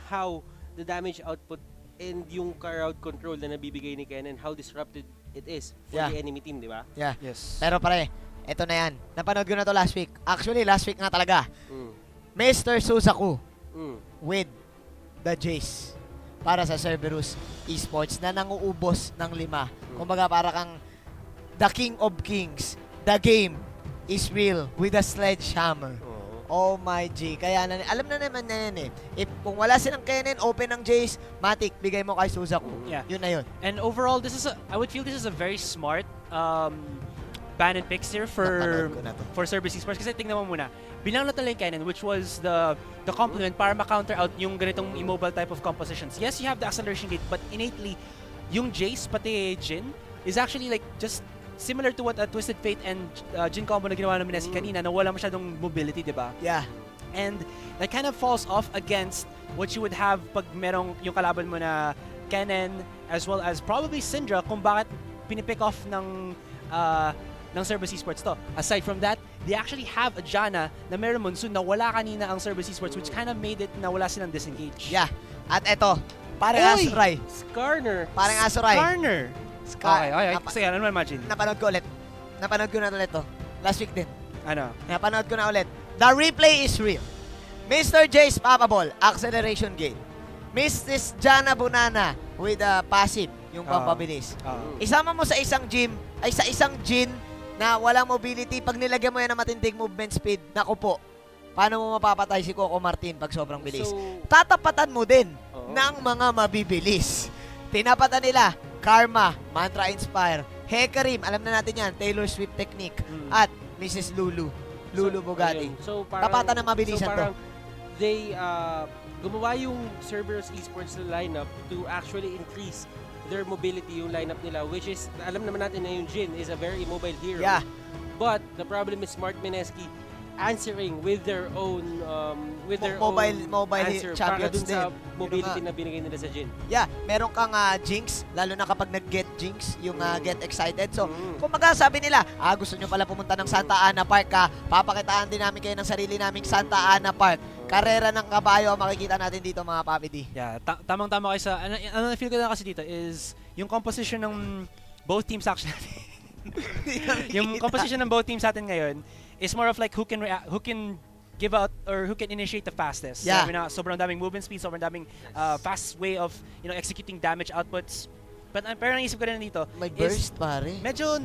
how the damage output and yung crowd control na nabibigay ni Ken and how disrupted it is for the enemy team, di ba? Yeah. Yes. Pero pare, eto na yan. Napanood ko na to last week. Actually, last week nga talaga. Mm. Mr. Suzaku Mm. with the Jace para sa Cerberus Esports na nanguubos ng 5. Kumbaga para kang the king of kings. The game is real with a sledgehammer. Oh my G. Kaya alam na naman na yan eh. If kung wala silang Kennen, open ng Jace, matik, bigay mo kay Suzaku. Yeah. Yun na yun. And overall, I would feel this is a very smart ban and picks here Napanood ko na to. for Cerberus Esports. Kasi tingnan mo muna, bilang na talaga yung Kennen, which was the complement para ma-counter out yung ganitong immobile type of compositions. Yes, you have the acceleration gate, but innately, yung Jace, pati Jin, is actually like just similar to what Twisted Fate and Jin combo na ginawa ng Mineski kanina na wala masyadong mobility, di ba? Yeah. And that kind of falls off against what you would have pag merong yung kalaban mo na Kennen as well as probably Syndra kung bakit pinipick off ng Cerberus Esports to. Aside from that, they actually have a Janna na meron Monsoon na wala kanina ang Cerberus Esports which kind of made it na wala silang disengage. Yeah. At eto, parang Asurai. Skarner. Parang Asurai. Skarner! Okay. Sige, ano naman imagine? Napanood ko ulit. Napanood ko na ulit to. Last week din. Ano? Napanood ko na ulit. The replay is real. Mr. Jace Papabol, acceleration gate. Mrs. Janna Bunana with a passive, yung pampabilis. Isama mo sa isang Jin na walang mobility. Pag nilagyan mo yan ng matinding movement speed, naku po, paano mo mapapatay si Coco Martin pag sobrang bilis? So, Tatapatan mo din ng mga mabibilis. Tinapatan nila Karma, Mantra Inspire, Hecarim, alam na natin yan, Taylor Swift technique, at Mrs. Lulu Bugatti. So, parang, Tapatan na mabilisan parang they gumawa yung Cerberus Esports lineup to actually increase their mobility yung lineup nila, which is, alam naman natin na yung Jin is a very mobile hero. Yeah. But the problem is Smart Mineski answering with their own mobile answer para champions dun sa din. mobility na binigay nila sa Jin. Yeah, meron kang Jinx, lalo na kapag nag-get Jinx, yung get excited. So, kumbaga sabi nila, gusto nyo pala pumunta ng Santa Ana Park, papakitaan din namin kayo ng sarili naming Santa Ana Park. Karera ng kabayo ang makikita natin dito, mga Papi D. Yeah, tamang-tama kayo sa... Ano na-feel ko na kasi dito is yung composition ng both teams actually. Yung composition ng both teams natin ngayon is more of like who can give out or who can initiate the fastest. Yeah. Sabi na, sobrang daming movement speed, sobrang daming fast way of executing damage outputs. But pero naisip ko rin dito May is burst, pare. medyo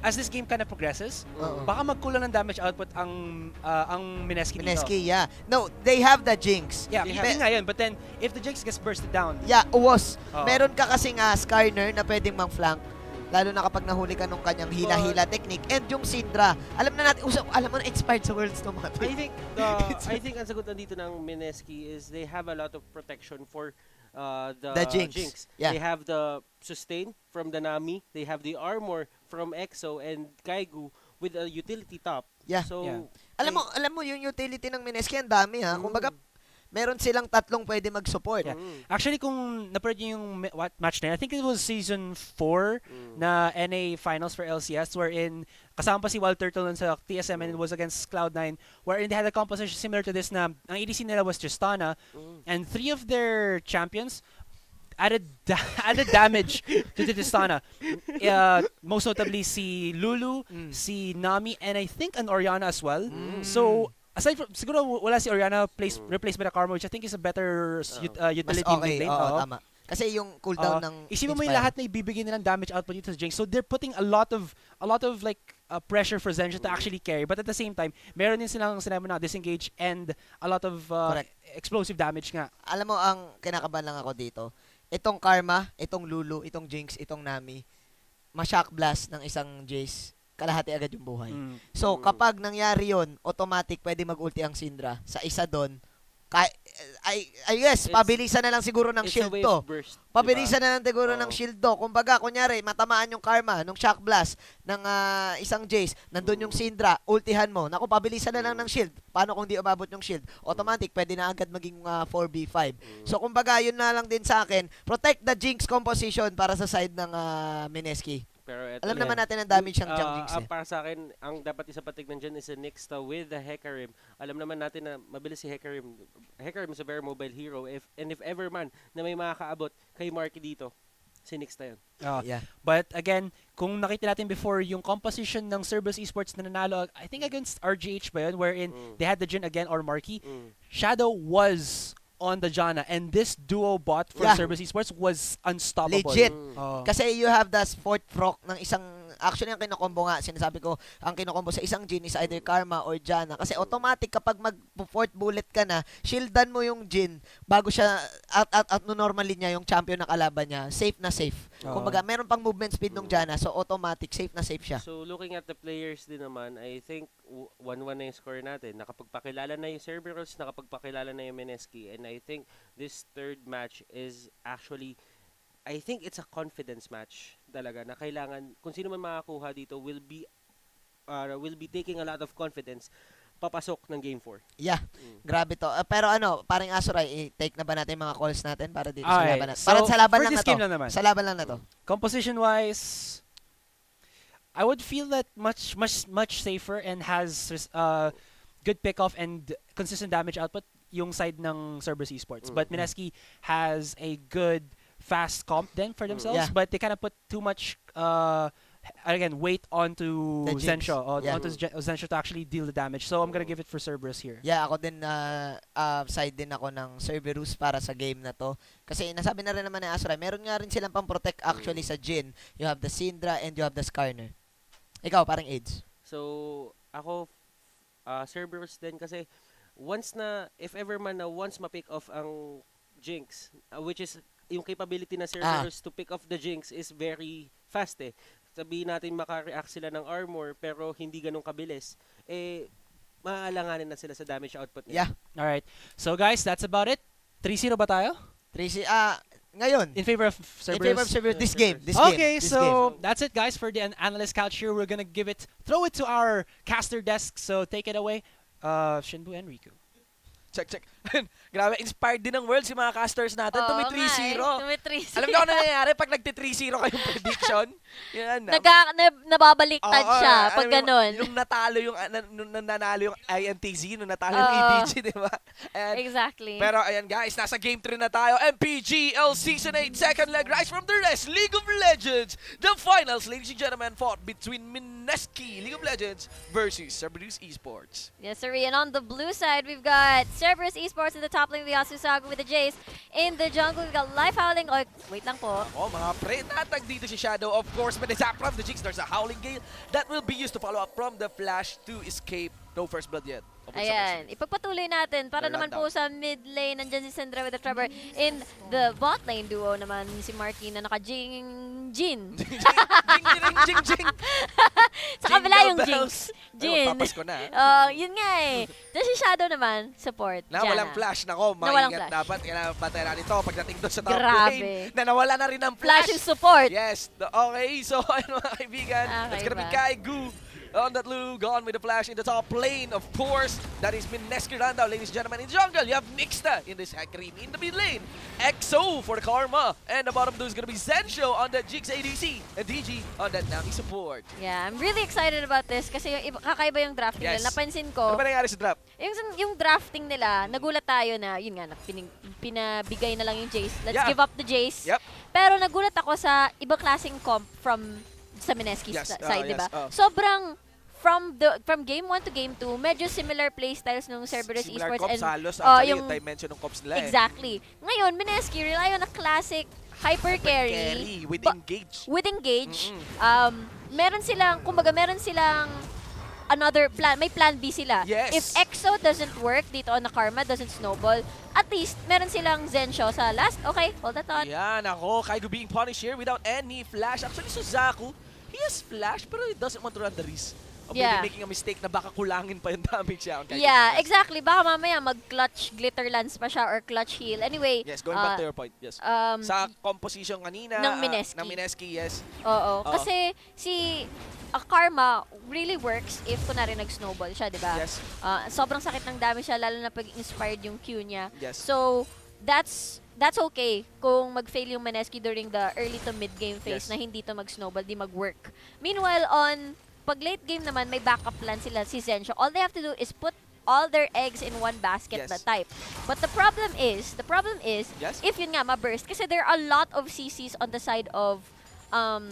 as this game kind of progresses, baka magkulang ng damage output ang Mineski dito. Mineski, yeah. No, they have the Jinx. Yeah, yun nga yun. But then, if the Jinx gets bursted down, Yeah, uwas. Meron ka kasing Skarner na pwedeng mang-flank. Lalo na kapag nahuli ka nung kanyang hila-hila technique. And yung Syndra, alam na natin, alam mo na expired sa Worlds to mga I think ang sagot dito ng Mineski is they have a lot of protection for the Jinx. Yeah. They have the sustain from the Nami, they have the armor from Exo and Kaigu with a utility top. Yeah. So Yeah. Alam mo yung utility ng Mineski, ang dami ha. Kumbaga, meron silang tatlong pwede mag-support. Yeah. Actually, kung napanood niyo yung match na yun, I think it was season 4 na NA finals for LCS wherein kasama pa si Wild Turtle nun sa TSM and it was against Cloud9 wherein they had a composition similar to this na ang ADC nila was Tristana and 3 of their champions added damage to the Tristana. Most notably si Lulu, si Nami, and I think an Orianna as well. So, aside from, siguro wala si Orianna replaced by the Karma, which I think is a better utility Mas okay, in lane. tama. Kasi yung cooldown ng isipin mo yung Inspire. lahat na ibibigay nilang damage output dito sa Jinx. So they're putting a lot of like pressure for Zenja to actually carry. But at the same time, meron din silang sinabi na disengage and a lot of explosive damage nga. Alam mo, ang kinakabahan lang ako dito, itong Karma, itong Lulu, itong Jinx, itong Nami, ma-shock blast ng isang Jace, kalahati agad yung buhay. So, kapag nangyari yun, automatic pwede mag-ulti ang Syndra. Sa isa doon, I guess, pabilisan na lang siguro ng shield to. Burst, Pabilisan na lang siguro ng shield to. Kumbaga, kunyari, matamaan yung Karma nung shock blast ng isang Jace, nandun yung Syndra, ultihan mo. Naku, pabilisan na lang ng shield. Paano kung di umabot yung shield? Automatic, pwede na agad maging 4v5. So, kumbaga, yun na lang din sa akin. Protect the Jinx composition para sa side ng Mineski. Pero eto Alam na. naman natin ang damage ng Jinx Para sa akin, ang dapat isa patignan dyan is a Nyx with the Hecarim. Alam naman natin na mabilis si Hecarim. Hecarim is a very mobile hero. If ever man na may makakaabot kay Marky dito, si Nyx na yun. Yeah. But again, kung nakita natin before, yung composition ng Cerberus Esports na nanalo, I think against RGH ba yun, wherein they had the Jin again or Marky, Shadow was on the Janna, and this duo bot for Cerberus Esports was unstoppable. Legit. Kasi you have the fourth proc ng isang, actually ang kinokombo nga, sinasabi ko, ang kinokombo sa isang Jin is either Karma or Janna. Kasi automatic kapag mag-fourth bullet ka na, shieldan mo yung Jin bago siya, at normally niya yung champion na kalaban niya, safe na safe. Kumbaga, meron pang movement speed ng Janna, so automatic, safe na safe siya. So looking at the players din naman, I think 1-1 na yung score natin. Nakapagpakilala na yung Cerberus, nakapagpakilala na yung Mineski, and I think this third match is actually, I think it's a confidence match talaga na kailangan, kung sino man makakuha dito will be taking a lot of confidence papasok ng Game 4. Yeah, grabe to. Pero parang Asurai, take na ba natin mga calls natin para dito sa Alright, laban natin? so Para sa laban for lang this na to. game lang naman. Sa laban lang na to. Composition-wise, I would feel that much safer and has good pick-off and consistent damage output yung side ng Cerberus Esports. But Mineski has a good fast comp then for themselves, but they kind of put too much again weight onto The Jinx. Zensho, onto Zensho to actually deal the damage. So I'm gonna give it for Cerberus here. Yeah, ako din side din ako ng Cerberus para sa game na to. Kasi nasabi na rin naman ni Asurai, meron nga rin silang pang-protect actually sa Jin. You have the Syndra and you have the Skarner. Ikaw, parang AIDS. So ako Cerberus din kasi if ever man na once ma-pick off ang Jinx, which is yung capability na Cerberus to pick off the Jinx is very fast eh. Sabihin natin maka-react sila ng armor pero hindi ganun kabilis. Maaalanganin na sila sa damage output nila. Yeah. Alright. So guys, that's about it. 3-0 ba tayo? Ngayon. In favor of Cerberus? In favor of Cerberus. This game. Okay, so that's it guys for the analyst couch here. We're gonna throw it to our caster desk. So take it away, Shinboo and Riku. Check. Grabe, inspired din ng world si mga casters natin. Oo Tumi nga 3-0. Tumi 3-0. Alam niyo kung ano nangyayari pag nagti-3-0 kayong prediction? Yan. Nababaliktad siya pag ganun. Yung natalo nung nanalo yung INTZ, nung natalo yung EDG, di ba? Exactly. Pero ayan guys, nasa game 3 na tayo. MPGL Season 8, second leg, Rise from the Rest, League of Legends. The finals, ladies and gentlemen, fought between Mineski, League of Legends, versus Cerberus Esports. Yes, sir. And on the blue side, we've got Cerberus Esports in the top lane. We got Susago with the Jace. In the jungle, we've got Life Howling. Oh, wait lang po. Mga pre, natag dito si Shadow. Of course, but it's up from the Jinx. There's a Howling Gale that will be used to follow up from the Flash to escape. No first blood yet. Ayan, ipagpatuloy natin para They're naman run po sa mid lane. Nandyan si Syndra with the Trevor. In the bot lane duo naman si Marky na naka-Jin. Jing. Sa kabila yung Jingle Jinx. bells. Jin. Papas ko na. Yun nga eh. Tapos si Shadow naman, support. Na walang flash. Nako, walang maingat flash. dapat. Kailangan patayin natin ito pagdating doon sa top Grabe. lane. Na nawala na rin ang Flash flash. yung support. Yes. Okay, so ayun mga kaibigan. Okay It's gonna be ba? Kai Gu on that Lu, gone with the flash in the top lane. Of course, that is Mineski Randall, ladies and gentlemen. In jungle, you have Nixta in this Hakrim. In the mid lane, EXO for the Karma. And the bottom two is gonna be Zensho on that Jigs ADC. And DG on that Nami support. Yeah, I'm really excited about this kasi yung kakaiba yung drafting Yes. nila. Napansin Ano ko, ba nangyari sa draft? yung drafting nila, nagulat tayo na, yun nga, pinabigay na lang yung Jace. Let's Yeah. give up the Jace. Yep. Pero nagulat ako sa ibang klaseng comp sa Mineski's Yes. side, Yes. diba? Sobrang, from game 1 to game 2, medyo similar playstyles ng Cerberus Similar Esports. comps, halos actually yung yung dimension ng comps nila exactly. Ngayon, Mineski rely on a classic hyper carry. With Ba- engage. With engage. Meron silang another plan. May plan B sila. Yes. If EXO doesn't work dito on the Karma, doesn't snowball, at least meron silang Zensho sa last. Okay, hold that thought. Yan, ako, Kaigo being punished here without any flash. Actually, Suzaku, he has flash pero he doesn't want to run the risk of maybe making a mistake na baka kulangin pa yung damage siya. Yeah, exactly. Baka mamaya mag-clutch glitter lance pa siya or clutch heal. Anyway, Yes, going back to your point, yes. Sa composition kanina, ng Mineski. ng Mineski, yes. Oo. Kasi si Karma really works if kunwari nag-snowball siya, di ba? Yes. Sobrang sakit ng damage siya, lalo na pag inspired yung Q niya. Yes. So, that's that's okay kung mag-fail yung Mineski during the early to mid-game phase Yes. na hindi to mag-snowball, di mag-work. Meanwhile, pag late game naman, may backup plan sila si Zensho. All they have to do is put all their eggs in one basket Yes. that type. But the problem is, Yes. if yun nga, ma-burst, kasi there are a lot of CCs on the side of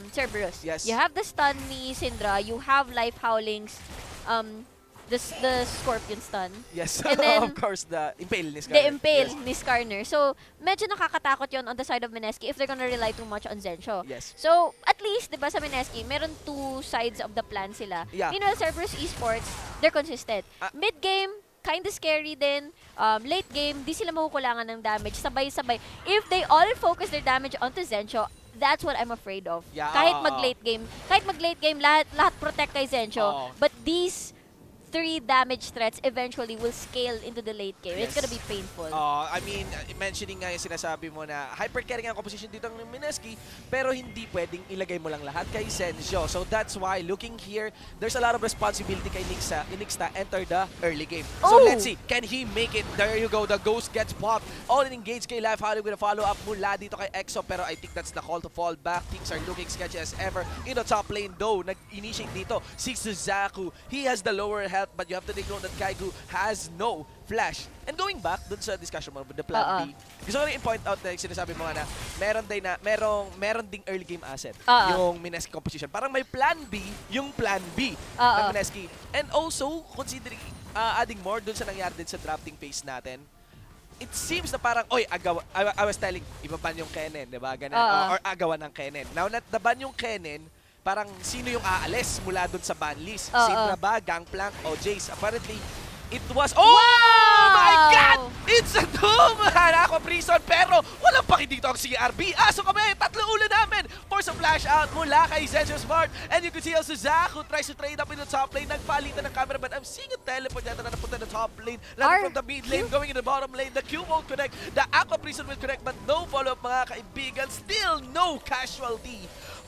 Cerberus. Yes. You have the stun ni Syndra, you have life howlings, the Scorpion stun, Yes, And then, of course, the impale ni the Scarlet. impale Yes. ni Skarner. So, medyo nakakatakot yon on the side of Mineski if they're gonna rely too much on Zensho. Yes. So, at least, di ba sa Mineski, meron two sides of the plan sila. Yeah. Meanwhile, Cerberus Esports, they're consistent. Ah. Mid-game, kinda scary din. Late game, di sila makukulangan ng damage. Sabay-sabay. If they all focus their damage onto Zensho, that's what I'm afraid of. Yeah, Kahit oo. mag-late game, lahat protect kay Zensho. Oo. But these 3 damage threats eventually will scale into the late game. It's Yes. gonna be painful. I mean, mentioning nga yung sinasabi mo na hyper-carrying ang composition dito ng Mineski, pero hindi pwedeng ilagay mo lang lahat kay Zensho. So that's why, looking here, there's a lot of responsibility kay Nixta enter the early game. So Oh! let's see, can he make it? There you go, the ghost gets popped. All in engage kay Life Holly with a follow-up mula dito kay EXO, pero I think that's the call to fall back. Things are looking sketchy as ever. In the top lane though, nag-initiate dito si Suzaku. He has the lower health, but you have to take note that Kaigu has no flash. And going back dun sa discussion mo with the plan B, gusto ko rin i-point out na yung sinasabi mo nga na meron ding early game asset yung Mineski composition. Parang may plan B, yung plan B ng Mineski. And also, considering adding more dun sa nangyari din sa drafting phase natin, it seems na parang, I was telling, ibaban yung Kennen, diba? Ganun, or agawan ng Kennen. Now, nataban yung Kennen, parang sino yung aalis mula dun sa ban list? Syndra ba, Gangplank, o Jace? Apparently, it was... Oh my God! It's a Doom! Ako prison, pero walang paki dito ang CRB. Aso kami, 3 ulo namin. Force a flash out mula kay Zensho-Smart. And you can see how Suzaku tries to trade up in the top lane. Nagpalitan ng camera, but I'm seeing a teleport yata na napunta na top lane. From the mid lane, going in the bottom lane. The Q won't connect. The Aqua Prison will connect, but no follow-up mga kaibigan. Still no casualty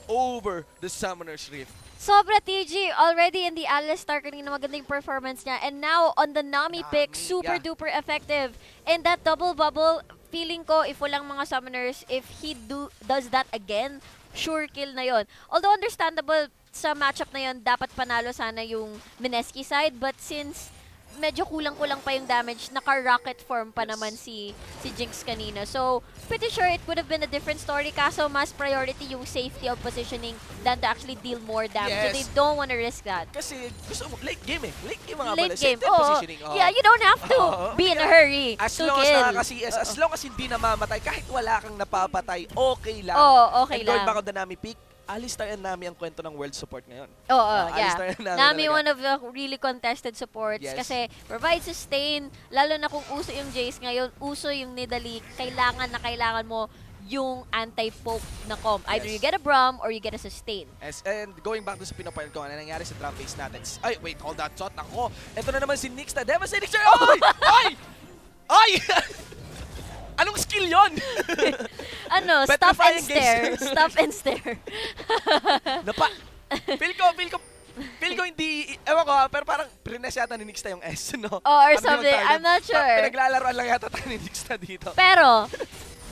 over the Summoner's Rift. Sobra TG, already in the Alistar, kanina magandang performance niya. And now, on the Nami pick, super duper effective. And that double bubble, feeling ko, if walang mga summoners, if he does that again, sure kill na yon. Although understandable, sa matchup na yon, dapat panalo sana yung Mineski side. But since medyo kulang-kulang pa yung damage, naka-rocket form pa naman si Jinx kanina. So, pretty sure it would have been a different story, kaso mas priority yung safety of positioning than to actually deal more damage. So, they don't want to risk that. Kasi gusto mo, late game eh. Late game mga Late pala. game, Safety positioning. Yeah, you don't have to be in a hurry As to long kill. as long as hindi namamatay, kahit wala kang napapatay, okay lang. Okay And going lang. back on the Nami pick, Alistar and Nami ang kwento ng world support ngayon. Yeah. Alistar and Nami, talaga. one of the really contested supports Yes. kasi provide sustain, lalo na kung uso yung Jace ngayon, uso yung Nidalee, kailangan mo yung anti-poke na comp. Either Yes. you get a Braum or you get a sustain. And going back to sa pinopoint ko, ano nangyari sa draft phase natin? Ay, wait, hold that shot. Ako, ito na naman si Nixta. Devastating shot! Ay! Ay! Ay! Anong skill yon? Ano, stop and Petrifying stare. gaze. Stop and stare. Feel ko hindi, ewan ko, pero parang prines yata ni Nixta yung S, no? Or Ang something, target. I'm not sure. Pinaglalaroan lang yata tayo ni Nixta dito. Pero,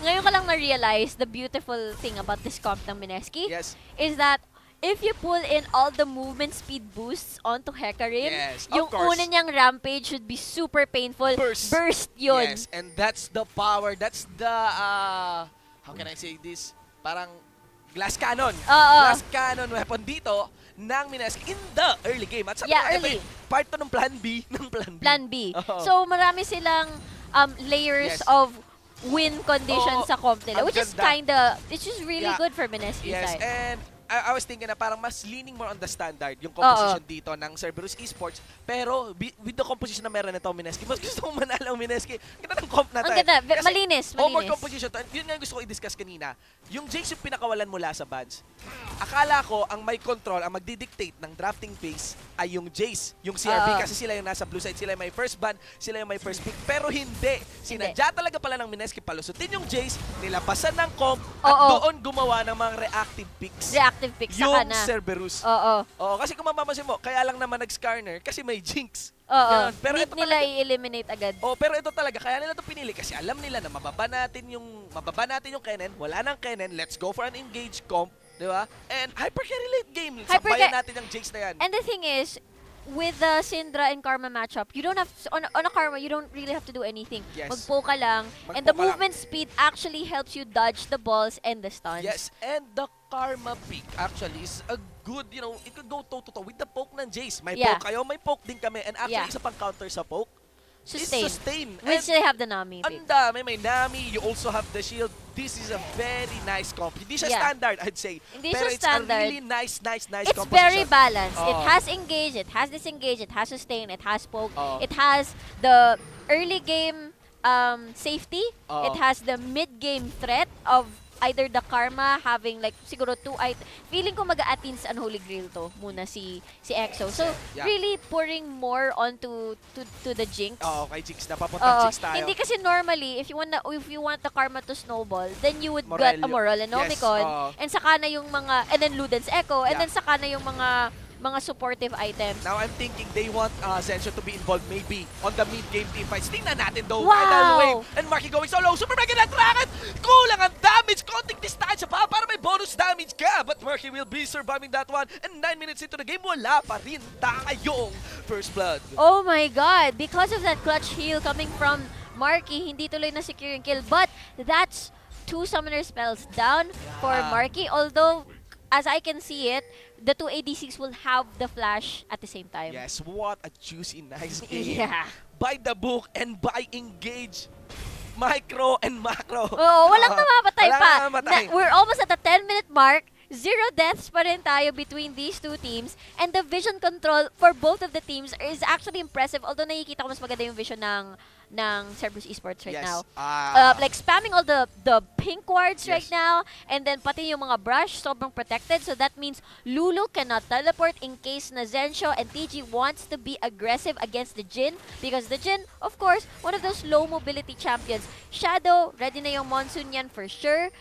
ngayon ko lang na-realize the beautiful thing about this comp ng Mineski Yes. is that if you pull in all the movement speed boosts onto Hecarim, Yes, of yung course. una niyang rampage should be super painful. Burst. Yun. Yes, and that's the power. That's the, how can I say this? Parang glass cannon. Glass cannon weapon dito ng Mineski in the early game. At sabi Yeah, ko, early. Part to ng plan B ng plan B. Plan B. Oo. So, marami silang layers Yes. of win conditions Oo, sa comp nila, ang which is ganda. really Yeah. good for Mineski Yes, side. and I was thinking na parang mas leaning more on the standard yung composition dito ng Cerberus Esports. Pero with the composition na meron nito Mineski, mas gusto mo manalo ang Mineski. Ganda ng comp na Ang tayo. ganda. Kasi Malinis. over composition, yun nga yung gusto ko i-discuss kanina. Yung Jace yung pinakawalan mula sa bans. Akala ko ang may control, ang magdidictate ng drafting phase ay yung Jace, yung CRB, kasi sila yung nasa blue side, sila yung may first ban, sila yung may first pick. Pero hindi. Sinadya talaga pala ng Mineski palusutin yung Jace, nilabasan ng comp, at doon gumawa ng mga reactive picks. Picks Yung saka na. Cerberus. Oo. Oo, kasi kung mamamansin mo, kaya lang naman nag-Skarner kasi may Jinx. Oo. Yan. Pero Need ito nila talaga- i-eliminate agad. Oh, pero ito talaga, kaya nila ito pinili kasi alam nila na mababa natin yung Kennen, wala nang Kennen, let's go for an engage comp, di ba? And hyper-carry late game, sabayan natin yung Jinx na yan. And the thing is, with the Syndra and Karma matchup, you don't have on a Karma, you don't really have to do anything. Yes. Magpo ka lang, and Magpo ka the lang. movement speed actually helps you dodge the balls and the stuns. Yes, and the Karma pick actually is a good, it could go toe-to-toe with the poke ng Jace. May Yeah. poke kayo, may poke din kami, and actually Yeah. isa pang counter sa poke Sustain. is sustain. Which And they have the Nami pick. ang dami, may Nami, you also have the shield. This is a very nice comp. Hindi siya Yeah. standard, I'd say. Hindi pero siya it's standard. a really nice It's composition. very balanced. It Oo. has engage, it has disengage, it has sustain, it has poke, Oo. it has the early game safety, Oo. it has the mid game threat of either the Karma having like siguro 2 items. Feeling ko mag-a-Athens Unholy Grail to muna si EXO. So Yeah. really pouring more onto to the Jinx. Oo, kay Jinx na. Papuntang Jinx tayo. Hindi kasi normally if you want the Karma to snowball, then you would get a Morello. Moral and Omicron, Yes, oo. and saka na yung mga and then Luden's Echo, and Yeah. then saka na yung mga supportive items. Now I'm thinking they want Zensho to be involved maybe on the mid-game team fights. Tingnan natin though. Wow! Tidal Wave and Marky going solo. Super mega na-tracket! Kulang ang damage! Konting distansya pa para may bonus damage ka. But Marky will be surviving that one. And 9 minutes into the game, wala pa rin tayong first blood. Oh my god, because of that clutch heal coming from Marky, hindi tuloy na secure yung kill. But that's 2 summoner spells down for Marky. Although, as I can see it, the 2 ADCs will have the flash at the same time. Yes, what a juicy, nice game. Yeah. By the book and by engage. Micro and macro. Oo, walang namamatay Walang pa. namamatay. We're almost at the 10-minute mark. 0 deaths pa rin tayo between these two teams. And the vision control for both of the teams is actually impressive. Although nakikita ko mas maganda yung vision ng Cerberus Esports right now. Like spamming all the pink wards right Yes. now. And then pati yung mga brush, sobrang protected. So that means Lulu cannot teleport in case na Zensho and TG wants to be aggressive against the Jhin. Because the Jhin, of course, one of those low mobility champions. Shadow, ready na yung Monsoon yan for sure.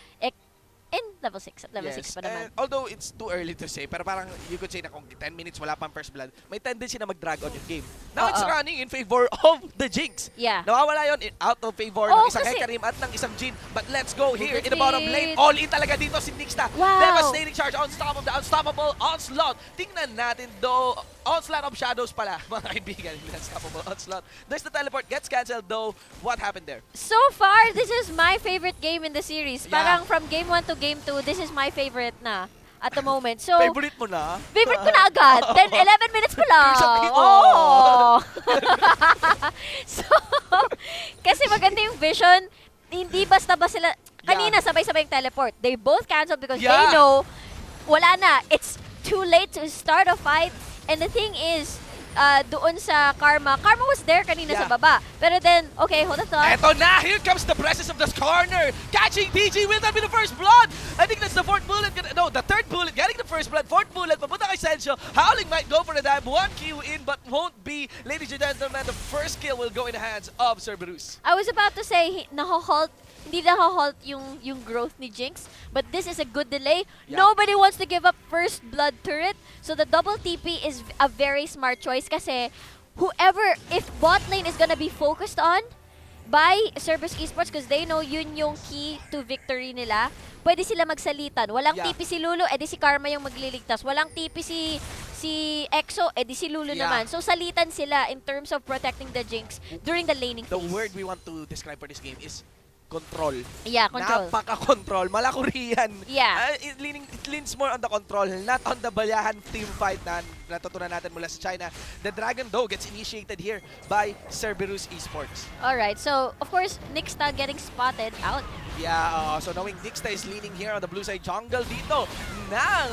In level 6. At level 6 pa naman. Although it's too early to say, pero parang you could say na kung 10 minutes wala pang first blood, may tendency na mag-drag on yung game. Now it's Oo. running in favor of the Jinx. Yeah. Nawawala yun out of favor Oo, ng isang kasi- Hecarim at ng isang Jhin. But let's go here in Good the bottom feed. lane. All in talaga dito si Nixta. Wow. Devastating charge on top of the unstoppable onslaught. Tingnan natin though. Onslaught of Shadows pala, mga kaibigan. Unstoppable onslaught. There's the teleport. Gets cancelled though. What happened there? So far, this is my favorite game in the series. Yeah. Parang from game 1 to game 2, this is my favorite na at the moment. So, Favorite mo na? favorite ko na agad. 11 minutes pa lang. You're so cute. Oh. So, kasi maganda yung vision. Hindi basta-basta sila. Kanina, sabay-sabay yung teleport. They both canceled because they Yeah. know wala na. It's too late to start a fight. And the thing is, doon sa Karma was there kanina Yeah. sa baba. Pero then, okay, hold on. Eto na! Here comes the presence of the corner! Catching TG! Will that be the first blood? I think that's the fourth bullet. No, the third bullet. Getting the first blood. Fourth bullet. Papunta kay Zensho. Howling might go for the dive. 1 Q in, but won't be. Ladies and gentlemen, the first kill will go in the hands of Cerberus. I was about to say, hindi naho-halt yung growth ni Jinx, but this is a good delay. Yeah. Nobody wants to give up first blood turret, so the double TP is a very smart choice kasi if bot lane is gonna be focused on by Cerberus Esports because they know yun yung key to victory nila, pwede sila magsalitan. Walang Yeah. TP si Lulu, edi si Karma yung magliligtas. Walang TP si EXO, edi si Lulu Yeah. naman. So salitan sila in terms of protecting the Jinx during the laning The phase. word we want to describe for this game is control. Yeah, control. Napaka-control. Malakurihan. Yeah. It leans more on the control, not on the balahan team fight na natutunan natin mula sa China. The Dragon though gets initiated here by Cerberus Esports. Alright, so of course, Nixta getting spotted out. Yeah, so knowing Nixta is leaning here on the blue side jungle dito ng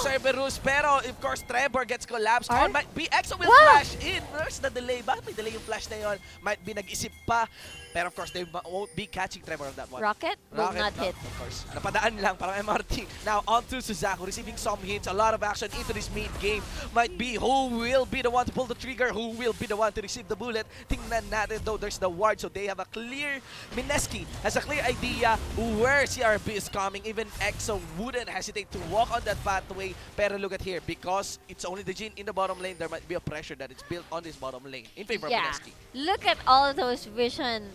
Cerberus. Pero of course, Trevor gets collapsed on. Might be EXO will Wow. flash in. There's the delay. Bakit may delay yung flash na yun? Might be nag-isip pa. Pero of course, they won't be catching Trevor on that one. Rocket will not hit. Of course. Napadaan lang, parang MRT. Now, on to Suzaku, receiving some hits. A lot of action into this mid game. Might be who will be the one to pull the trigger, who will be the one to receive the bullet. Tingnan natin, though, there's the ward, so they have a clear... Mineski has a clear idea where CRB is coming. Even EXO wouldn't hesitate to walk on that pathway. Pero look at here, because it's only the Jin in the bottom lane, there might be a pressure that is built on this bottom lane in favor of Mineski. Look at all those vision,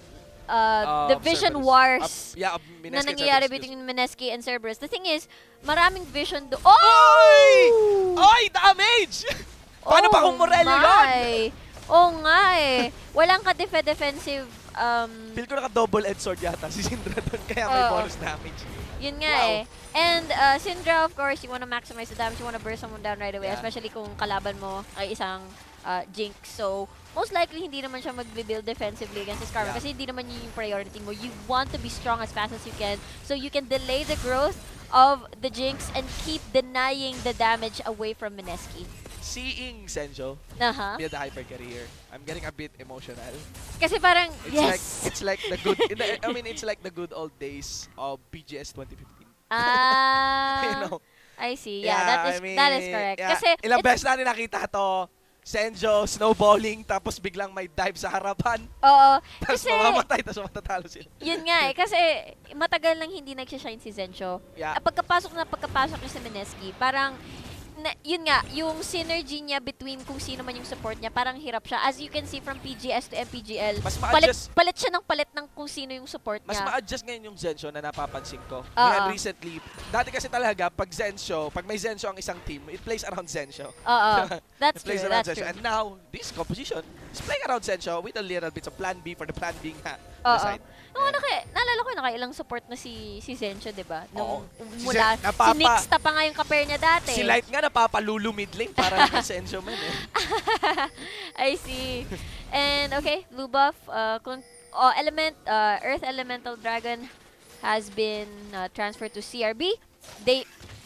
the vision Cerberus. wars Yeah, na Mineski and nangyayari Cerberus. between Mineski and Cerberus. The thing is, maraming vision do. Oy! Oh! Oy, damage! Paano pa kung Morello yun? Oo nga eh. Walang ka-defensive. Feel ko naka-double-edged sword yata si Syndra doon, kaya may Oo. bonus damage. Yun nga Wow. eh. And Syndra, of course, you wanna maximize the damage. You wanna burst someone down right away. Yeah. Especially kung kalaban mo ay isang Jinx. So, most likely, hindi naman siya mag-build defensively against his Karma. Yeah. Kasi hindi naman yun yung priority mo. You want to be strong as fast as you can. So, you can delay the growth of the Jinx and keep denying the damage away from Mineski. Seeing Senjo be the hyper career, I'm getting a bit emotional. Kasi parang, It's yes! like it's like the good I mean it's like the good old days of PGS 2015. You know. I see. Yeah, that is correct. Yeah, Kasi ilang it's- beses na nakita to. Senjo, snowballing, tapos biglang may dive sa harapan. Oo. Tapos Kasi, mamamatay, tapos matatalo sila. yun nga eh. Kasi, matagal lang hindi nagsishine si Zensho. Yeah. Pagkapasok niya sa Mineski, parang, yun nga, yung synergy niya between kung sino man yung support niya, parang hirap siya. As you can see from PGS to MPGL, Mas ma-adjust, palit siya ng palit ng kung sino yung support mas niya. ma-adjust ngayon yung Zensho na napapansin ko. Oo. Ngayon recently, dati kasi talaga, pag may Zensho ang isang team, it plays around Zensho. Oo. That's It plays true, around that's Zensho. true. And now, this composition is playing around Zensho with a little bit of plan B for the plan B nga. Oo. Side. Nung naalala ko, nakailang support na si Zensho, di ba? Nung Si mula, Zen- napapa- si Nixta pa nga yung kapair niya dati. Si Light nga napapalulu mid lane para yung Zensho man eh. I see. And okay, blue buff, Earth Elemental Dragon has been transferred to CRB. They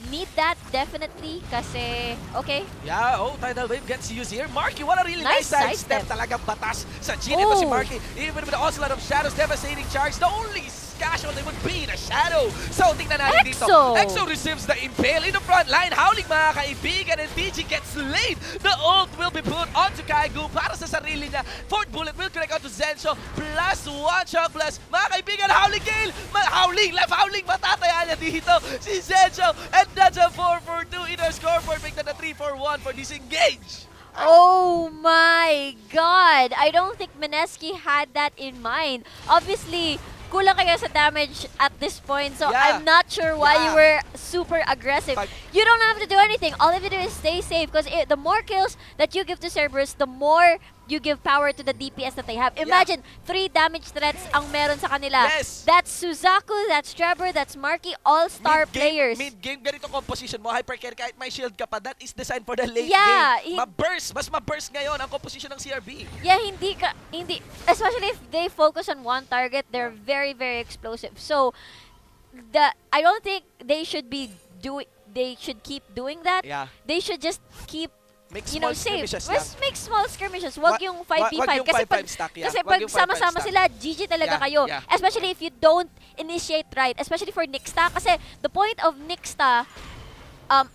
need that definitely kasi, okay, Yeah, Tidal Wave gets used here. Marky, what a really nice Nice sidestep. sidestep. Talagang batas sa Jin. Ito si Oh. Marky. Even with the onslaught of shadows, devastating charge. The only casualty would be the shadow. So, tingnan natin dito. Exo! Exo receives the impale in the front line. Howling mga kaibigan, and TG gets laid. The ult will be put onto Kaigu para sa sarili niya. Fourth bullet will connect onto Zensho. Plus one shot plus. Mga kaibigan, Howling Gale. Howling, left Howling. Matataya niya dito si Zensho. And that's a 4-4-2 in our scoreboard. Make that a 3-4-1 for disengage. oh my god! I don't think Mineski had that in mind. Obviously, kulang kayo sa damage at this point, so Yeah. I'm not sure why you Yeah. were super aggressive. Pag- You don't have to do anything. All you have to do is stay safe because the more kills that you give to Cerberus, the more you give power to the DPS that they have. Imagine, 3 damage threats ang meron sa kanila. Yes. That's Suzaku, that's Trevor, that's Marky, all-star players. Mid-game, ganito composition mo, hypercarry, kahit may shield ka pa, that is designed for the late Yeah, game. Mas ma-burst ngayon ang composition ng CRB. Yeah, especially if they focus on one target, they're very, very explosive. So, I don't think they should keep doing that. Yeah. They should just keep, Make you small know, safe. skirmishes lang. Just make small skirmishes. Wag yung 5v5. Wag yung Kasi 5-5 stack, yeah. kasi Wag pag yung 5-5 sama-sama stack. sila, GG talaga Yeah, kayo. yeah. Especially if you don't initiate right. Especially for Nixta. Kasi the point of Nixta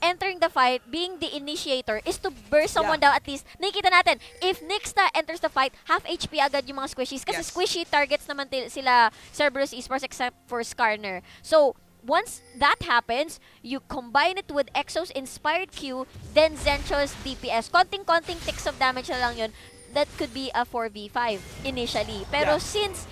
entering the fight, being the initiator, is to burst someone down at least. Nakikita natin, if Nixta enters the fight, half HP agad yung mga squishies. Kasi Yes. squishy targets naman sila Cerberus Esports except for Skarner. So, once that happens, you combine it with Exo's Inspired Q, then Zensho's DPS. Konting-konting ticks of damage na lang yun. That could be a 4v5 initially. Pero Yeah. since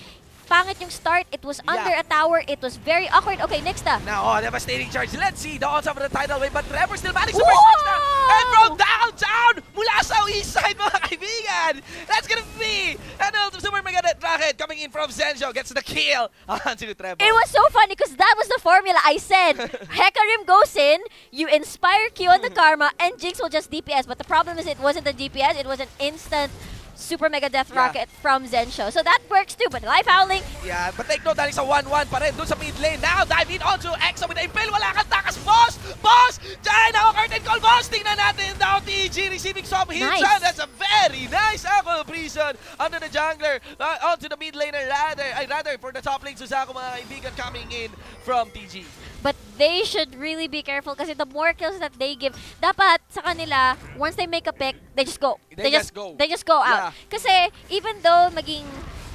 pangit yung start, it was under Yeah. a tower, it was very awkward. Okay, next na. Now, devastating charge. Let's see the odds of the tidal wave, but Trevor still managed to Wow! burst next na. And from downtown, mula sa east side, mga kaibigan, that's gonna be an ultimate super mega net rocket coming in from Zensho. Gets the kill on to Trevor. It was so funny because that was the formula I said. Hecarim goes in, you inspire Q on the Karma, and Jinx will just DPS. But the problem is it wasn't a DPS, it was an instant super mega death Yeah. rocket from Zensho. So that works too, but life howling, Yeah, but take note, dahil sa 1-1 pa rin dun sa mid lane. Now, dive in onto Exo with the impale. Wala kang takas, boss! boss! Diyan ako, curtain call, boss! Tingnan natin down TG receiving some hits. Nice. That's a very nice prison under the jungler. Onto the mid laner, rather for the top lane, Suzaku, mga kaibigan, coming in from TG. But they should really be careful kasi the more kills that they give, dapat sa kanila, once they make a pick, they just go. They just go. They just go out. Yeah. Kasi even though maging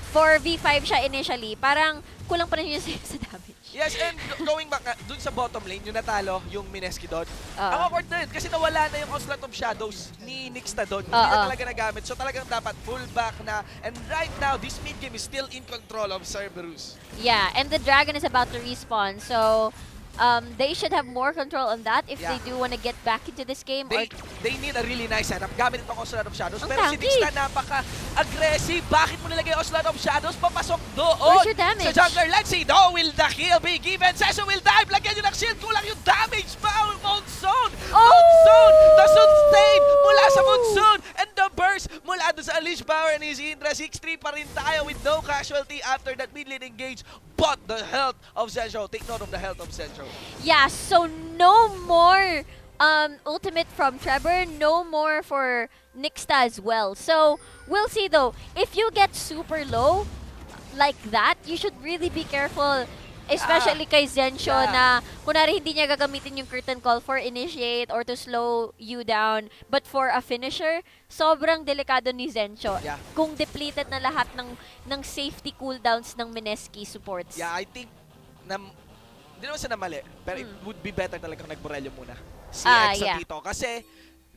4v5 siya initially, parang kulang pa rin yun sa damage. Yes, and going back dun sa bottom lane, yung natalo, yung Mineski doon. Oo. Ang awkward na yun kasi nawala na yung Onslaught of Shadows ni Nixta doon. Hindi na talaga nagamit. So talagang dapat full back na. And right now, this mid game is still in control of Cerberus. Yeah, and the dragon is about to respawn, so they should have more control on that if Yeah. they do want to get back into this game. They need a really nice setup. Gamit itong Onslaught of Shadows. Ang Pero si tanky. Nixta napaka-aggressive. Bakit mo nilagay Onslaught of Shadows? Papasok doon. Where's your damage? Sa jungler, let's see. No, will the kill be given? Seso will dive. Lagyan nyo ng shield. Kulang yung damage. Monsoon. Monsoon. The sustain mula sa Monsoon. And the burst mula doon sa Unleash Power and his Indra. 6-3 pa rin tayo with no casualty after that mid lane engage. But the health of Zencho. Take note of the health of Zencho. Yeah, so no more ultimate from Trevor, no more for Nixta as well. So we'll see though. If you get super low like that, you should really be careful. Especially kay Zencho Yeah. na kunwari hindi niya gagamitin yung curtain call for initiate or to slow you down. But for a finisher, sobrang delikado ni Zencho. Yeah. Kung depleted na lahat ng safety cooldowns ng Mineski.Sports. Yeah, I think hindi naman siya namali, pero it would be better talaga kung nag-Borello muna. Si Exo yeah. dito. Kasi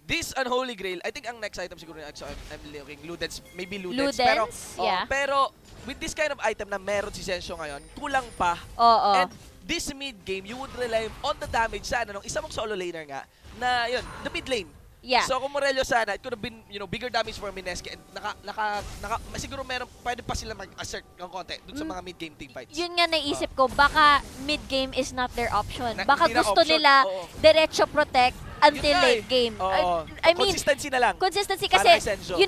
this Unholy Grail, I think ang next item siguro ng Exo, I'm looking, Ludens, maybe Ludens. Pero, yeah. pero with this kind of item na meron si Zensho ngayon, kulang pa. Oo. And this mid game, you would rely on the damage sana nung isa mong solo laner nga, na yun, the mid lane. Yeah. So kung Morello sana, it could have been, bigger damage for Mineski and siguro meron, pwede pa sila mag-assert ng konti dun sa mga mid-game teamfights. Yun nga naisip ko, baka mid-game is not their option. Baka Hindi na gusto option, nila oo. diretso protect until Yun nga late game. Oo. I mean, Consistency na lang. consistency Para kasi, kay Senzo.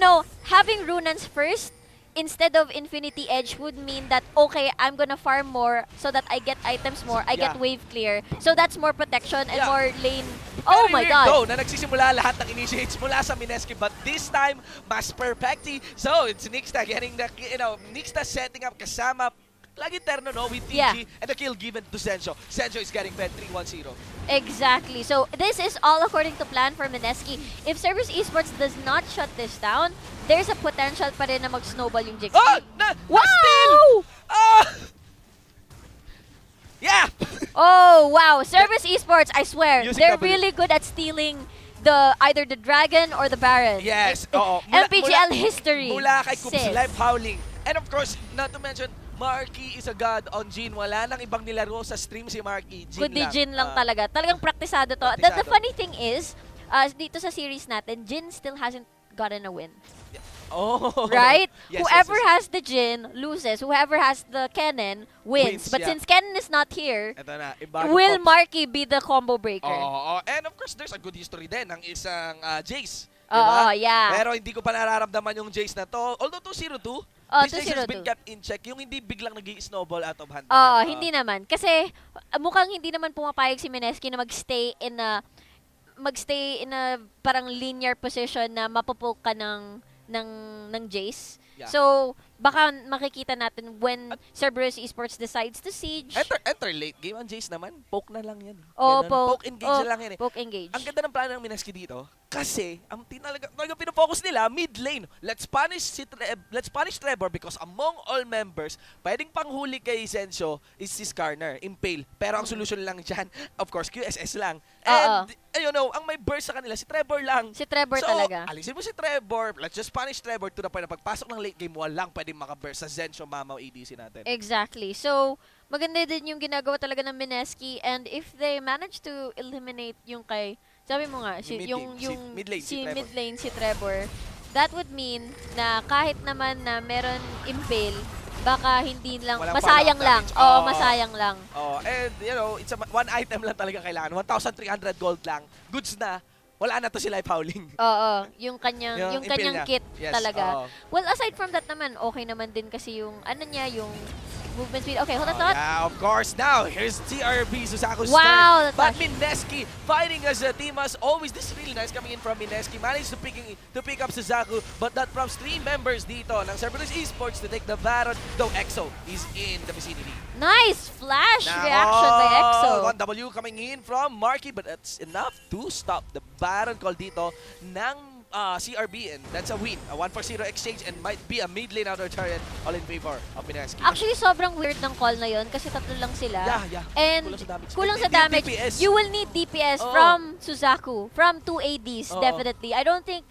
having Runans first instead of Infinity Edge would mean that, okay, I'm gonna farm more so that I get items more, I get Yeah. wave clear. So that's more protection and Yeah. more lane. Oh Very my weird God. though, na nagsisimula lahat ng initiates mula sa Mineski, but this time, mas perfecti. So, it's Nixta getting the, Nixta setting up kasama, lagi terno, no, with TG, Yeah. and the kill given to Zencho. Zencho is getting fed 3-1-0. Exactly. So this is all according to plan for Mineski. If Cerberus Esports does not shut this down, there's a potential pa rin na mag-snowball yung Jix. Oh! Wow! Still! Ah! Yeah! Oh, wow. Cerberus Esports, I swear, Using they're W. really good at stealing either the dragon or the baron. Yes, Eh, oo. MPGL history. Mula kay Kup's Sis. life howling. And of course, not to mention, Marky is a god on Jin. Wala nang ibang nilaro sa stream si Marky. Jin Kundi lang. Jin lang Ah. talaga. Talagang praktisado to. The Praktisado. funny thing is, dito sa series natin, Jin still hasn't gotten a win. Oh. Right? Yes, Whoever yes. has the Jin loses. Whoever has the Kennen wins. Wins, But yeah. since Kennen is not here, Ito na, ibago will Pops. Marky be the combo breaker? Oo. And of course, there's a good history din ng isang Jace. Oo, Diba? yeah. Pero hindi ko pa nararamdaman yung Jace na to. Although 2-0-2, this Jace has 2-0-2. been kept in check. Yung hindi biglang nag-i-snowball out of hand. Oo, hindi naman. Kasi mukhang hindi naman pumapayag si Mineski na magstay in a parang linear position na mapupoke ka ng Jace. Yeah. So, baka makikita natin when Cerberus Esports decides to siege. Enter late game. Ang Jace naman, poke na lang yan. Oh, Ganun. Poke engage na lang yan eh. Poke engage. Ang ganda ng plano ng Mineski dito kasi ang talaga pinofocus nila mid lane. Let's punish Trevor because among all members, pwedeng panghuli kay Zencho is si Skarner, Impale. Pero ang solution lang diyan, of course, QSS lang. And ang may burst sa kanila si Trevor lang. Si Trevor So, talaga. alisin mo si Trevor. Let's just punish Trevor to the point na pagpasok ng late game, walang pwedeng makaburst sa Zencho Mamaw ADC natin. Exactly. So, maganda din yung ginagawa talaga ng Mineski, and if they manage to eliminate yung kay, sabi mo nga, mid lane, si Trevor, that would mean na kahit naman na meron impale, baka hindi lang, Walang masayang follow-up lang. damage. Oo, Oo. masayang lang. Oh, and it's one item lang talaga kailangan. 1,300 gold lang. Goods na. Wala na to si Life Howling. Oo, yung kanyang Yung impale niya. kit Yes, talaga. oo. Well, aside from that naman, okay naman din kasi yung ano niya, yung movement speed. Okay, hold on, thought. Yeah, of course. Now, here's TRB Susaku's Wow, turn. But that's- Mineski fighting as a team as always. This is really nice coming in from Mineski. Managed to pick up Suzaku, but that prompts 3 members dito ng Cerberus Esports to take the Baron, though EXO is in the vicinity. Nice flash reaction by EXO. 1W coming in from Marky, but that's enough to stop the Baron call dito ng CRB, and that's a win. A 1-for-0 exchange and might be a mid lane outer turret, all in favor of Mineski. Actually, sobrang weird ng call na yun kasi tatlo lang sila. Yeah. And kulang sa damage. DPS. You will need DPS Oo. from Suzaku, from 2 ADs, Oo. definitely. I don't think,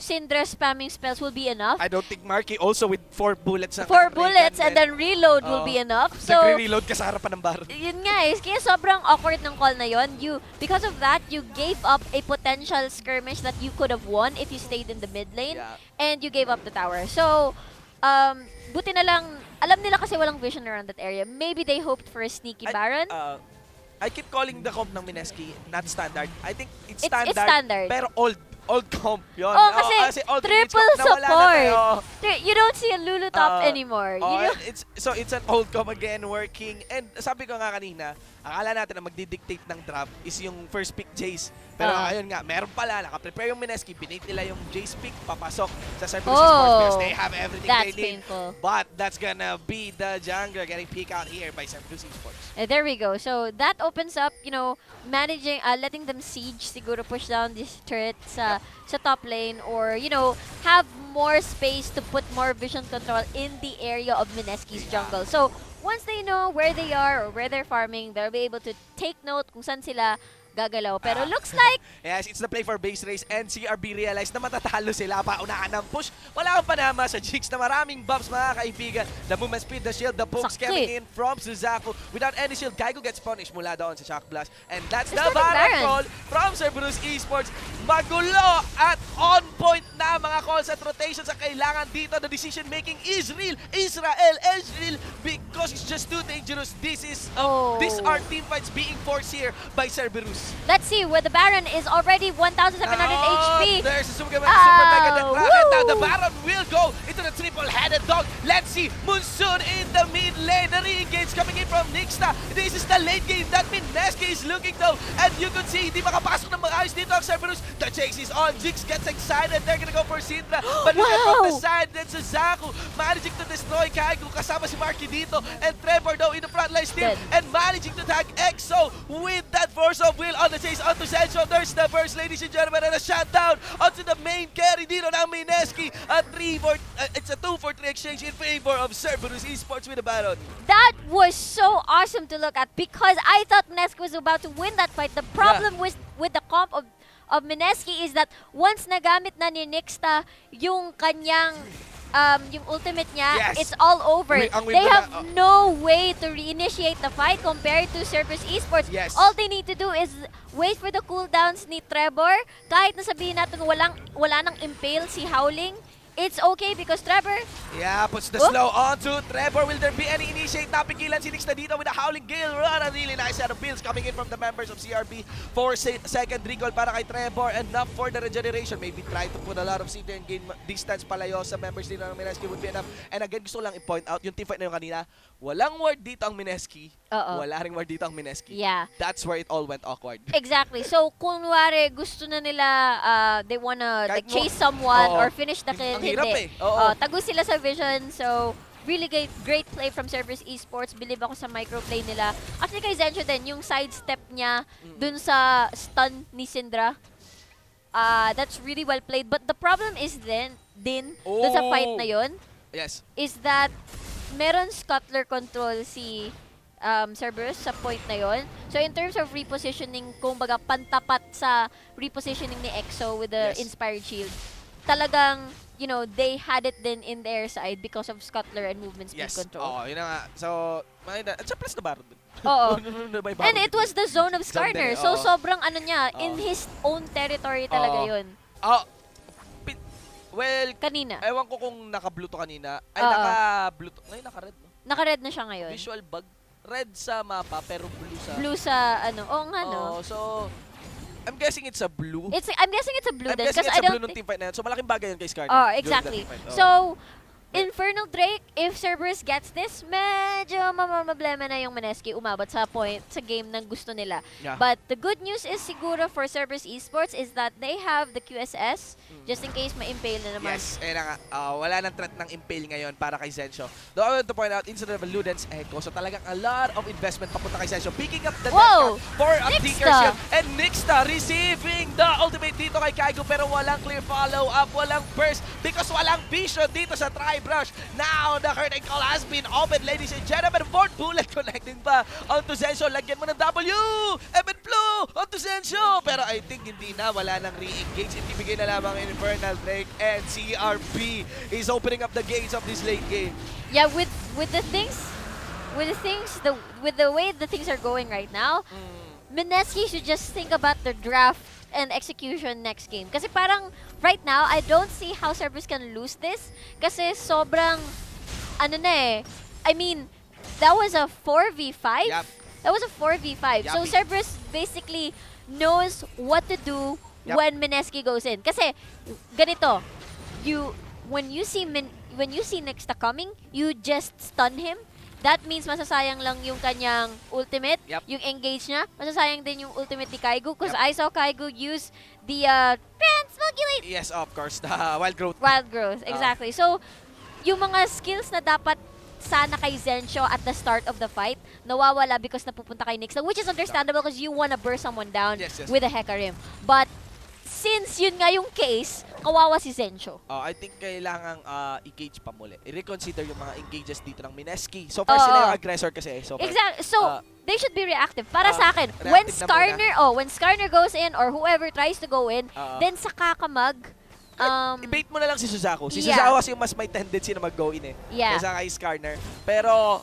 Syndra spamming spells will be enough. I don't think Marky also with 4 bullets. 4 bullets and then reload will Oo. be enough. So, nagre-reload ka sa harapan ng Baron. yun nga kaya sobrang awkward ng call na yun. Because of that, you gave up a potential skirmish that you could have won if you stayed in the mid lane. Yeah. And you gave up the tower. So, buti na lang, alam nila kasi walang vision around that area. Maybe they hoped for a sneaky Baron. I keep calling the comp ng Mineski not standard. I think it's It's standard. standard. Pero old comp. Yun. Kasi old triple comp, nawala na support. tayo. You don't see a Lulu top anymore. It's an old comp again working. And sabi ko nga kanina, akala natin na magdidictate ng draft is yung first pick Jace. Pero ayun nga, meron pala, nakaprepare yung Mineski, pinate nila yung Jace pick, papasok sa Cerberus Esports because they have everything That's they need. painful. But that's gonna be the jungler getting picked out here by Cerberus Esports. There we go. So that opens up, managing, letting them siege, siguro push down this turret sa top lane, or have more space to put more vision control in the area of Mineski's jungle. So once they know where they are or where they're farming, they'll be able to take note kung saan sila gagalaw. Pero looks like Yes, it's the play for base race and CRB realized na matatalo sila. Paunahan ng push. Wala kang panama sa Jigs na maraming bumps, mga kaibigan. The movement speed, the shield, the pokes Sakit. coming in from Suzaku. Without any shield, Gaigo gets punished mula doon sa Shock Blast. And that's the That's the Baron Baron. call from Cerberus Esports. Magulo at on point na mga calls at rotations ang kailangan dito. The decision making is real. Israel is real because it's just too dangerous. These are team fights being forced here by Cerberus. let's see where the Baron is already 1,700 HP. There's a super mega death rocket. Now the woo! Baron will go into the triple-headed dog. Let's see Monsoon in the mid lane. The re-engage coming in from Nixta. This is the late game that Mineski is looking though. And you could see, hindi makapasok ng mga ayos dito ang Cerberus. The chase is on. Jigs gets excited. They're gonna go for Syndra. But look at from the side. Then Suzaku managing to destroy Kaigo. Kasama si Marky dito. And Trevor though in the front line still. Dead. And managing to tag EXO with that force of will on the chase onto Sencho. There's the first, ladies and gentlemen, and a shutdown onto the main carry dito ng Mineski. It's a 2-for-3 exchange in favor of Cerberus Esports with the Baron. That was so awesome to look at because I thought Mineski was about to win that fight. The problem with the comp of Mineski is that once nagamit na ni Nixta yung kanyang yung ultimate niya, Yes. it's all over. Ang They window have no way to reinitiate the fight compared to Cerberus Esports. Yes. All they need to do is wait for the cooldowns ni Trevor. Kahit na sabihin natin wala nang impale si Howling, it's okay because Trevor, Yeah, puts the Oh. slow onto Trevor. Will there be any initiate? Napigilan si Nixta dito with a Howling Gale Run. A really nice set of builds coming in from the members of CRB. 4-second recall para kay Trevor. Enough for the regeneration. Maybe try to put a lot of CT and gain distance palayo sa members dito ng Mineski would be enough. And again, gusto ko lang i-point out yung teamfight na yung kanina. Walang ward dito ang Mineski. Wala ring ward dito ang Mineski. yeah. That's where it all went awkward. Exactly. So, kunwari, gusto na nila, they wanna Kahit chase someone Oo. or finish the kill, Ang hirap hindi. Oo. Tago sila sa vision. So, really great play from Cerberus Esports. Believe ako sa microplay nila. Actually, kay Zencho din, yung sidestep niya dun sa stun ni Syndra. That's really well played. But the problem is dun sa fight na yun, Yes. is that meron scuttler control si Cerberus sa point na yon. So in terms of repositioning, kumbaga pantapat sa repositioning ni EXO with the Yes. Inspired Shield, talagang, they had it then in their side because of scuttler and movement speed Yes. control. Oo, yun na nga. So, at siya plus the Baron dun. Oo. May Baron And it dun. was the zone of Zone Skarner. din, So oo. sobrang niya, in Oo. his own territory talaga Oo. yun. Well, Kanina. ewan ko kung naka-blue to kanina. Ay, Oo. naka-blue to. Ngayon, naka-red. No? Naka-red na siya ngayon. Visual bug. Red sa mapa, pero blue sa... Blue sa Oo nga no. Oo, so, I'm guessing it's a blue. I'm guessing it's a blue I'm din guessing kasi it's I a blue don't nung teamfight na yan. So, malaking bagay yun kay Skarner. Oh, during that exactly. teamfight. Oo. So, Infernal Drake, if Cerberus gets this, medyo mamablema na yung Mineski umabot sa point sa game na gusto nila. Yeah. But the good news is siguro for Cerberus Esports is that they have the QSS just in case ma-impale na naman. Yes, eh na nga. Wala nang threat ng impale ngayon para kay Zensho. Though I want to point out, instead of Ludens Echo, so talagang a lot of investment papunta kay Zensho. Picking up the Whoa! net for a Tinker Shield. And Nixta receiving the ultimate dito kay Kaigo, pero walang clear follow-up, walang burst because walang vision dito sa Tri-Brush. Now, the curtain call has been opened, ladies and gentlemen. Fourth bullet connecting pa onto Zensho. Lagyan mo ng W! Evan Blue onto Zensho! Pero I think hindi na, wala nang re-engage. Ibibigay na lamang Infernal Drake, and CRP is opening up the gates of this late game. Yeah, with the way the things are going right now, Mineski should just think about the draft and execution next game. Kasi parang right now, I don't see how Cerberus can lose this. Kasi sobrang, ano na eh, I mean, that was a 4v5? Yep. That was a 4v5. So Yuppie. Cerberus basically knows what to do Yep. when Mineski goes in. Kasi ganito, when you see Nixta coming, you just stun him. That means masasayang lang yung kanyang ultimate, Yep. yung engage niya. Masasayang din yung ultimate ni Kaigo because Yep. I saw Kaigo use the transmogulate Yes, of course, the Wild Growth. wild growth. Exactly. So, yung mga skills na dapat sana kay Zensho at the start of the fight, nawawala because napupunta kay Nixta, which is understandable because you wanna burst someone down Yes, yes. with a Hecarim. But, since yun nga yung case, kawawa si Zensho. I think kailangang i-gauge pa muli. I-reconsider yung mga engages dito ng Mineski. So far, Oo. sila yung aggressor kasi. So far. Exactly. So, they should be reactive. Para Ah, sa akin, when reactive na when Skarner goes in or whoever tries to go in, then saka ka I-bait mo na lang si Suzaku. Si yeah. Suzaku kasi yung mas may tendency na mag-go in eh. Yeah. Kaysa kay Skarner. Pero,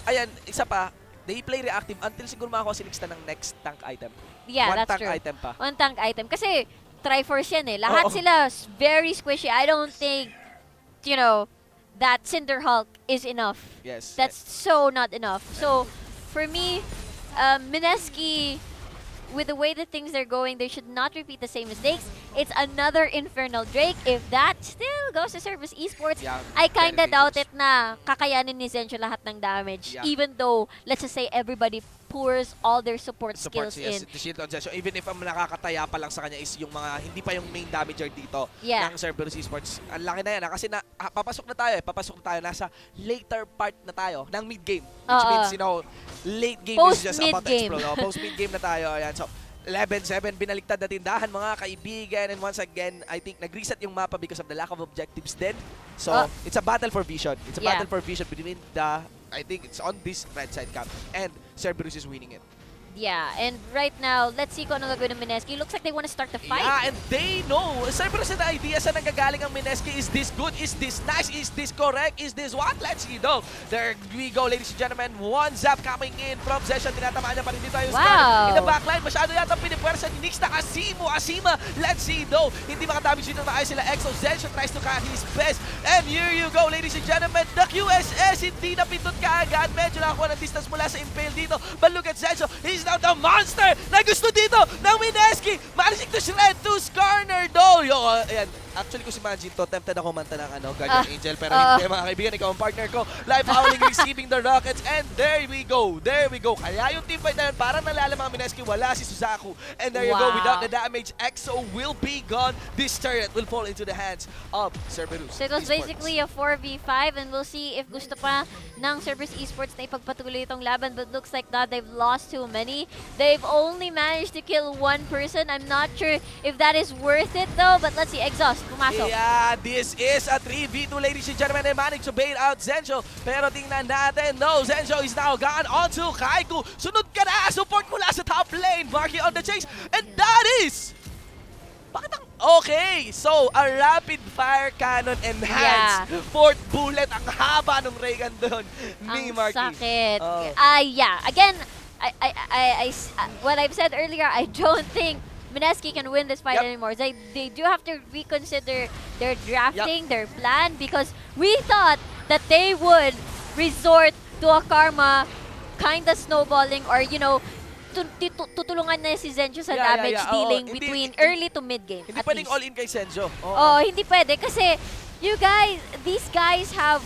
ayan, isa pa, they play reactive until siguro makakuha si Nixta ng next tank item. yeah, One that's tank true. item pa. One tank item. Kasi, Triforce yan eh. Lahat Oo. sila very squishy. I don't think, that Cinder Hulk is enough. Yes. That's so not enough. So, for me, Mineski, with the way that things are going, they should not repeat the same mistakes. It's another Infernal Drake. If that still goes to Cerberus Esports, Yeah, I kinda very doubt dangerous. it na kakayanin ni Zensho lahat ng damage. Yeah. Even though, let's just say, everybody pours all their support skills Yes, in. the shield on Zensho. Even if ang nakakataya pa lang sa kanya is yung mga, hindi pa yung main damager dito Yeah. ng Cerberus Esports. Ang laki na yan kasi papasok na tayo. Nasa later part na tayo ng mid-game. Which Oo. means, late game is just about to Post-mid-game. explode. Post-mid-game na tayo. Ayan. So, 11-7, binaliktad na tindahan mga kaibigan. And once again, I think nag-reset yung mapa because of the lack of objectives then. So, it's a battle for vision. It's a Yeah. battle for vision between I think it's on this red side camp. And Cerberus is winning it. Yeah, and right now, let's see kung ano gagawin ng Mineski. Looks like they want to start the fight. Yeah, and they know. Cerberus had the idea saan nanggagaling ang Mineski. Is this good? Is this nice? Is this correct? Is this what? Let's see though. There we go, ladies and gentlemen. One zap coming in from Session. Tinatamaan niya pa rin dito yung Wow. Scar. In the backline, masyado yata pinipwersa ni Nix na Asima. Let's see though. Hindi makadamage dito na ayos sila. Exo Zensho tries to cut his best. And here you go, ladies and gentlemen. The QSS hindi napindot kaagad. Medyo nakakuha ng distance mula sa impale dito. But look at Zensho. He's now the monster na gusto dito ng Mineski. Managing to shred to Skarner though. Ayan. Actually, kung si Manjean to, tempted ako manta ng Guardian Angel. Pero hindi, mga kaibigan. Ikaw ang partner ko. Live howling, receiving the rockets. And there we go. Kaya yung teamfight na yun, parang nalalam ang Mineski. Wala si Suzaku. And there you go. Without the damage, EXO will be gone. This turret will fall into the hands of Cerberus. So it was basically a 4v5 and we'll see if gusto pa ng Cerberus Esports na ipagpatuloy itong laban, but looks like that they've lost too many. They've only managed to kill one person. I'm not sure if that is worth it though, but let's see. Exhaust, pumasok. Yeah, this is a 3v2, ladies and gentlemen. They managed to bail out Zensho. Pero tingnan natin, no, Zensho is now gone onto Kaiku. Sunod ka na, support mula sa top lane. Marky on the chase. And that is... Okay, so a rapid fire cannon enhanced. Yeah. Fourth bullet, ang haba ng ray gun doon ni Ang Marky. sakit. Oh. Yeah. Again, what I've said earlier, I don't think Mineski can win this fight Yep. anymore. They do have to reconsider their drafting, their plan, because we thought that they would resort to a karma kind of snowballing or, tutulungan na si Zensho sa Yeah, damage yeah. dealing Hindi- between early to mid game. Hindi pwedeng all-in kay Zensho. Oh, hindi pwede kasi these guys have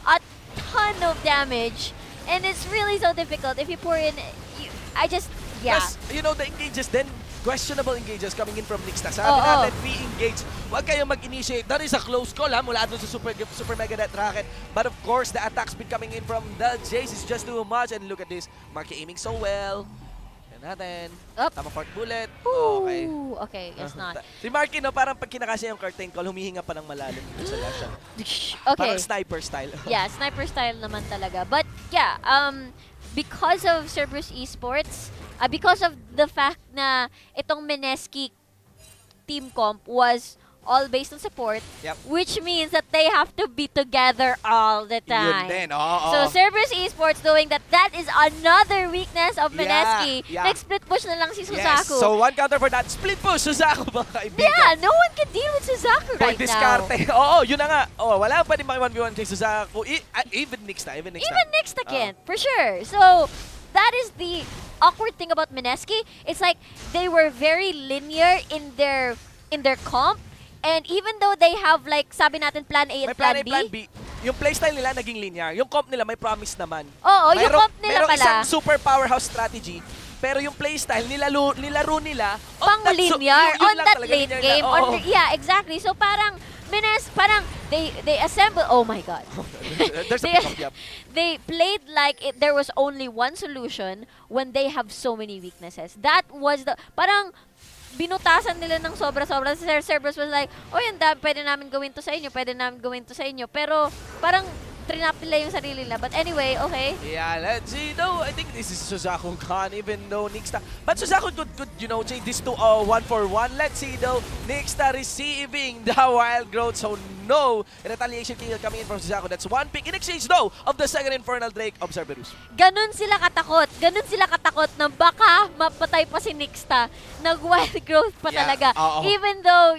a ton of damage, and it's really so difficult if you pour in. Yeah. Plus, the engages then, questionable engages coming in from Nixta. Sabi natin, re-engage. Huwag kayong mag-initiate. That is a close call, ha, mula doon sa Super Mega Net Rocket. But of course, the attack speed coming in from the Jace is just too much. And look at this, Marky aiming so well. Yan natin. Up. Tama fourth bullet. Ooh, Okay. okay, guess not. Si Marky, parang pag kinakasya yung curtain call, humihinga pa ng malalim sa lash. Okay. Parang sniper style. Yeah, sniper style naman talaga. But yeah, because of Cerberus Esports, because of the fact na itong Mineski team comp was all based on support, Yep. which means that they have to be together all the Yun time. din, oo. So Cerberus Esports knowing that is another weakness of Mineski. Yeah. Nag-split push na lang si Yes. Suzaku. So one counter for that. Split push, Suzaku, mga kaibigan. Yeah, no one can deal with Suzaku right now. Diskarte. Oo, yun na nga. Oh, wala pa din mga 1v1 kay Suzaku. Even Nixta. Even Nixta can't, for sure. So, that is the awkward thing about Mineski. It's like they were very linear in their comp, and even though they have like sabi natin plan A and May plan A, B. plan B. Yung playstyle nila naging linear. Yung comp nila may promise naman. Oo, yung comp nila merong pala. isang super powerhouse strategy. Pero yung playstyle, nilaro nila Pang linear on lang that talaga, late linear game. lang. Oo. Yeah, exactly. So parang they assemble. Oh my god. There's a They- pick-up, yep. They played like there was only one solution when they have so many weaknesses. That was parang binutasan nila ng sobra-sobra. Si Cerberus was like, oh yun, pwede namin gawin to sa inyo, pwede namin gawin to sa inyo. Pero parang trinap nila yung sarili nila. But anyway, okay. Yeah, let's see. No, I think this is Suzaku gone, even though Nixta. But Suzaku could change this to 1-for-1. Let's see though. Nixta receiving the wild growth. So no retaliation kill coming in from Suzaku. That's one pick in exchange though of the second Infernal Drake of Cerberus. Ganun sila katakot. Ganun sila katakot na baka mapatay pa si Nixta. Nag-wild growth pa Yeah, talaga. oo. Even though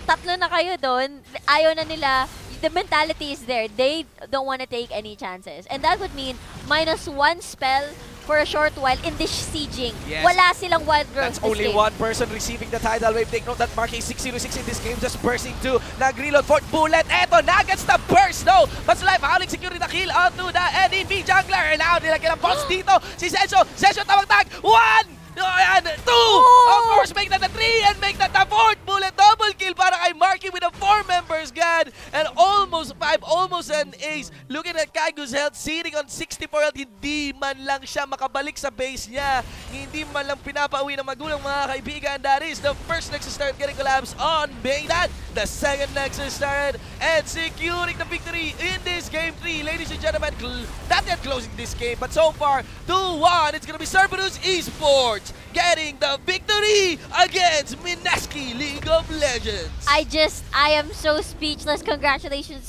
tatlo na kayo doon, ayaw na nila. The mentality is there. They don't want to take any chances. And that would mean -1 spell for a short while in this sieging. Yes. Wala silang wild growth That's this only game. one person receiving the tidal wave. Take note that Marky 606 in this game, just bursting to nag-reload fourth bullet. Eto, Nuggets the burst though. But Life howling securing the kill onto the NEB jungler. Now nilagyan ng boss dito. Si Sensho tawag tag. 1! Ayan, 2! Of course, make that a 3 and make that a 4th bullet. Double kill para kay Marky with a 4 members gun. And almost 5, almost an ace. Looking at Kaigu's health, sitting on 64 health. Hindi man lang siya makabalik sa base niya. Hindi man lang pinapauwi ng magulang mga kaibigan. That is the first Nexus started getting collapse on Baydan. The second Nexus started and securing the victory in this game 3. Ladies and gentlemen, not yet closing this game, but so far, 2-1. It's gonna be Cerberus Esports getting the victory against Mineski League of Legends. I am so speechless. Congratulations